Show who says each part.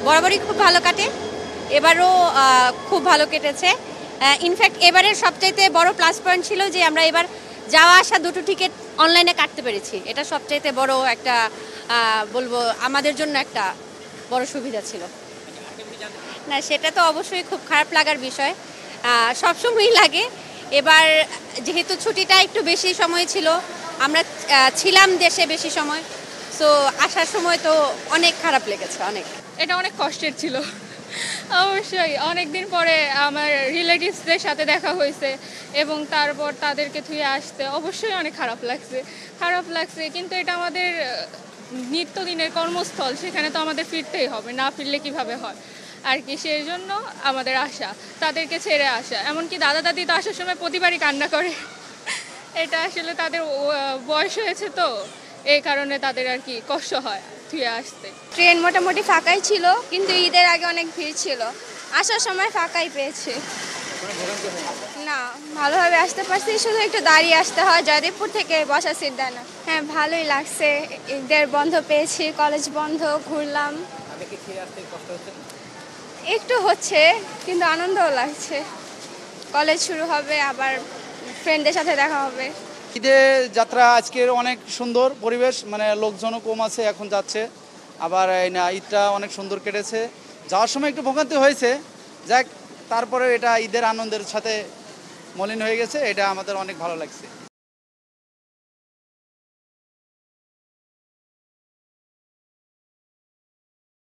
Speaker 1: বরাবরই খুব ভালো কাটে, এবারও খুব ভালো কেটেছে। ইনফ্যাক্ট এবারের সবচাইতে বড় প্লাস পয়েন্ট ছিল যে আমরা এবার যাওয়া আসা দুটো টিকিট অনলাইনে কাটতে পেরেছি। এটা সবচাইতে বড় একটা বলবো আমাদের জন্য একটা বড় সুবিধা ছিল। না, সেটা তো অবশ্যই খুব খারাপ লাগার বিষয়, সবসময়ই লাগে। এবার যেহেতু ছুটিটা একটু বেশি সময় ছিল, আমরা ছিলাম দেশে বেশি সময়, সো আসার সময় তো অনেক খারাপ লেগেছে।
Speaker 2: এটা অনেক কষ্টের ছিল। অবশ্যই অনেকদিন পরে আমার রিলেটিভসদের সাথে দেখা হয়েছে এবং তারপর তাদেরকে থুয়ে আসতে অবশ্যই অনেক খারাপ লাগছে। কিন্তু এটা আমাদের নিত্যদিনের কর্মস্থল, সেখানে তো আমাদের ফিরতেই হবে, না ফিরলে কিভাবে হয় আর কি। সেই জন্য আমাদের আসা, তাদেরকে ছেড়ে আসা। এমনকি দাদা দাদি তো আসার সময় প্রতিবারই কান্না করে। এটা আসলে তাদের বয়স হয়েছে, তো এই কারণে তাদের আর কি কষ্ট হয় থুয়ে আসতে।
Speaker 3: ট্রেন মোটামুটি ফাঁকাই ছিল, কিন্তু ঈদের আগে অনেক ভিড় ছিল। আসার সময় ফাঁকাই পেয়েছি। না, ভালোভাবে আসতে পারছি, শুধু একটু দাঁড়িয়ে আসতে হয়, জয়দেবপুর থেকে বসার সিট দেয় না। হ্যাঁ, ভালোই লাগছে। ঈদের বন্ধ পেয়েছি, কলেজ বন্ধ, ঘুরলাম। একটু হচ্ছে, কিন্তু আনন্দও লাগছে। কলেজ শুরু হবে, আবার ফ্রেন্ডদের সাথে দেখা হবে।
Speaker 4: ঈদের যাত্রা আজকের অনেক সুন্দর পরিবেশ, মানে লোকজনও কম আছে, এখন যাচ্ছে। আবার এই না, ঈদটা অনেক সুন্দর কেটেছে। যাওয়ার সময় একটু ভোগান্তি হয়েছে, যাক তারপরে এটা ঈদের আনন্দের সাথে মলিন হয়ে গেছে, এটা আমাদের অনেক ভালো লাগছে।